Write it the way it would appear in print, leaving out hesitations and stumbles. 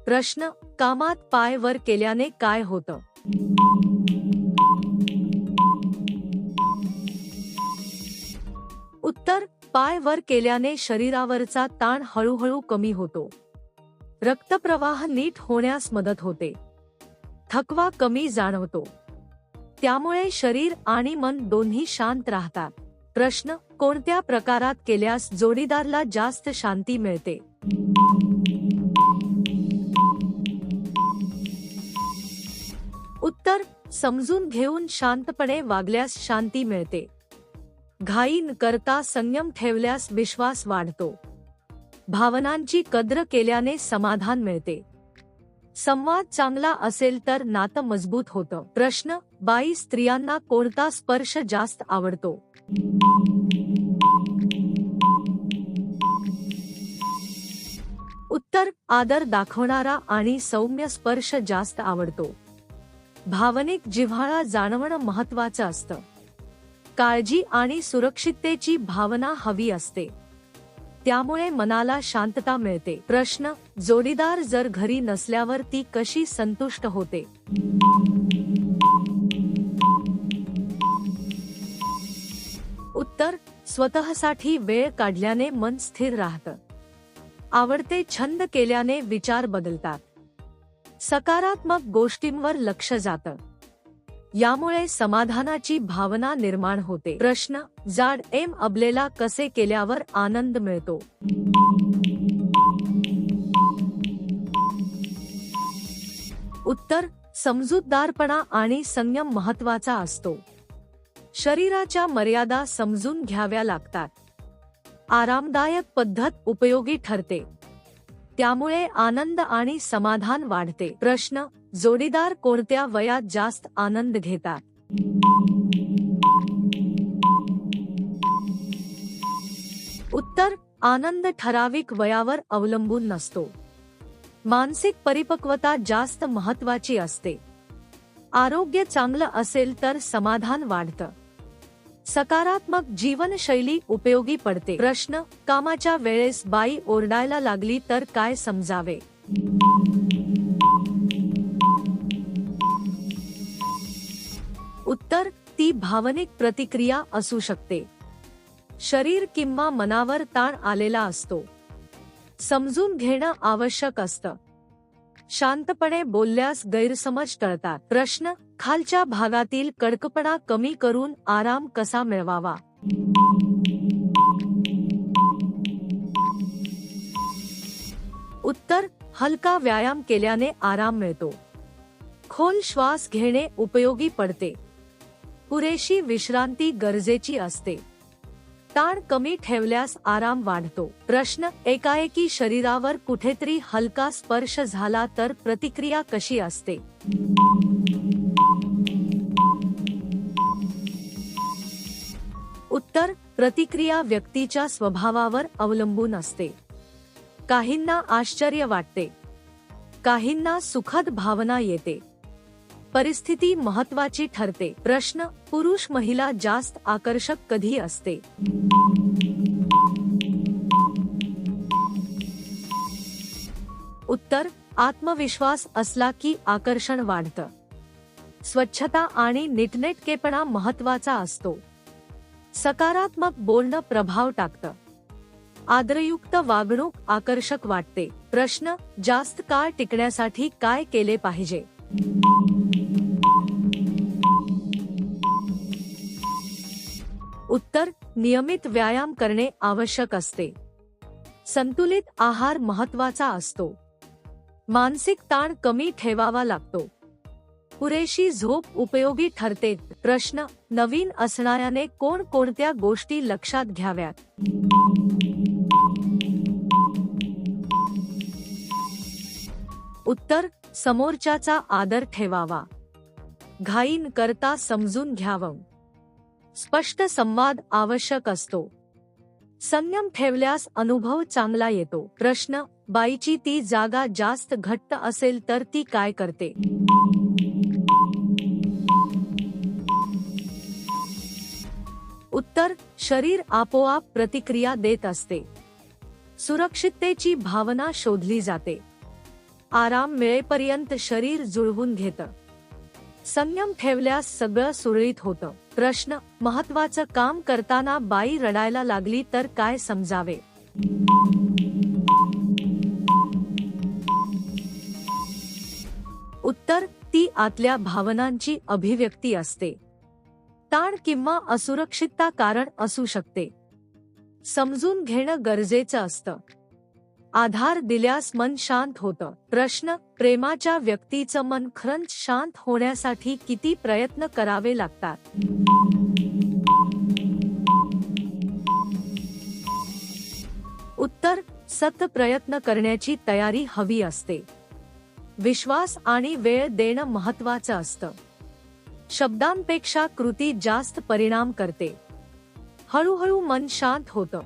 प्रश्न, कामात पाय वर केल्याने काय होतं? उत्तर, पाय वर केल्याने शरीरावरचा ताण हळूहळू कमी होतो. रक्तप्रवाह नीट होण्यास मदत होते. थकवा कमी जाणवतो. त्यामुळे शरीर आणि मन दोन्ही शांत राहतात. प्रश्न, कोणत्या प्रकारात केल्यास जोडीदाराला जास्त शांती मिळते? उत्तर, समजून घेऊन शांतपणे वागल्यास शांती मिळते. घाई न करता संयम ठेवल्यास विश्वास वाढतो. भावनांची कद्र केल्याने समाधान मिळते. संवाद चांगला असेल तर नातं मजबूत होतं. प्रश्न, बाई स्त्रियांना कोणता स्पर्श जास्त आवडतो? उत्तर, आदर दाखवणारा आणि सौम्य स्पर्श जास्त आवडतो. भावनिक जिव्हाळा जाणवणं महत्त्वाचं असतं. काळजी आणि सुरक्षिततेची भावना हवी असते. त्यामुळे मनाला शांतता मिळते. प्रश्न, जोडीदार जर घरी नसल्यावर ती कशी संतुष्ट होते? उत्तर, स्वतःसाठी वेळ काढल्याने मन स्थिर राहतं. आवडते छंद केल्याने विचार बदलतात. सकारात्मक गोष्टींवर लक्ष जातं. यामुळे समाधानाची भावना निर्माण होते. प्रश्न, जाड अबलेला कसे केल्यावर आनंद मिळतो? उत्तर, समजूतदारपणा आणि संयम महत्त्वाचा असतो. शरीराच्या मर्यादा समजून घ्याव्या लागतात. आरामदायक पद्धत उपयोगी ठरते. त्यामुळे आनंद आणि समाधान वाढते. प्रश्न, जोडीदार कोणत्या वयात जास्त आनंद घेतात? उत्तर, आनंद ठराविक वयावर अवलंबून नसतो. मानसिक परिपक्वता जास्त महत्त्वाची असते. आरोग्य चांगलं असेल तर समाधान वाढतं. सकारात्मक जीवनशैली उपयोगी पडते. प्रश्न, कामाच्या वेळेस बाई ओरडायला लागली तर काय समजावे? उत्तर, ती भावनिक प्रतिक्रिया असू शकते. शरीर किंवा मनावर ताण आलेला असतो. समजून घेणं आवश्यक असतं. शांतपणे बोलल्यास गैरसमज टळतात. प्रश्न, खालच्या भागातील कडकपणा कमी करून आराम कसा मिळवावा? उत्तर, हलका व्यायाम केल्याने आराम मिळतो. खोल श्वास घेणे उपयोगी पडते. पुरेशी विश्रांती गरजेची असते. ताण कमी ठेवल्यास आराम वाढतो. प्रश्न, एकाएकी शरीरावर कुठेतरी हलका स्पर्श झाला तर प्रतिक्रिया कशी असते? उत्तर, प्रतिक्रिया व्यक्तीच्या स्वभावावर अवलंबून असते. काहींना आश्चर्य वाटते. काहींना सुखद भावना येते. परिस्थिती महत्त्वाची ठरते. प्रश्न, पुरुष महिला जास्त आकर्षक कधी असते? उत्तर, आत्मविश्वास असला की आकर्षण वाढतं. स्वच्छता आणि नीटनेटकेपणा महत्त्वाचा असतो. सकारात्मक बोलणं प्रभाव टाकतं. आदरयुक्त वागणूक आकर्षक वाटते. प्रश्न, जास्त काळ टिकण्यासाठी काय केले पाहिजे? उत्तर, नियमित व्यायाम करणे आवश्यक असते. संतुलित आहार महत्त्वाचा असतो. मानसिक ताण कमी ठेवावा लागतो. पुरेशी झोप उपयोगी ठरते. प्रश्न, नवीन असणाऱ्याने कोणकोणत्या गोष्टी लक्षात घ्याव्यात? उत्तर, समोरच्याचा आदर ठेवावा. घाई न करता समजून घ्यावं. स्पष्ट संवाद आवश्यक असतो. संयम ठेवल्यास अनुभव चांगला येतो. प्रश्न, बाईची ती जागा जास्त घट्ट असेल तर ती काय करते? उत्तर, शरीर आपोआप प्रतिक्रिया देत असते. सुरक्षिततेची भावना शोधली जाते. आराम मिळेपर्यंत शरीर जुळवून घेतं. संयम ठेवल्यास सगळं सुरळीत होतं. प्रश्न: महत्त्वाचं काम करताना बाई रडायला लागली तर काय समजावे? उत्तर: ती आतल्या भावनांची अभिव्यक्ती असते. ताण किंवा असुरक्षितता कारण असू शकते. समजून घेणं गरजेचं असतं. आधार दिल्यास मन शांत होतं. प्रश्न: प्रेमाच्या व्यक्तीचं मन खरंच शांत होण्यासाठी किती प्रयत्न करावे लागतात? उत्तर: सतत प्रयत्न करण्याची तयारी हवी असते. विश्वास आणि वेळ देणं महत्त्वाचं असतं. शब्दांपेक्षा कृती जास्त परिणाम करते. हळूहळू मन शांत होतं.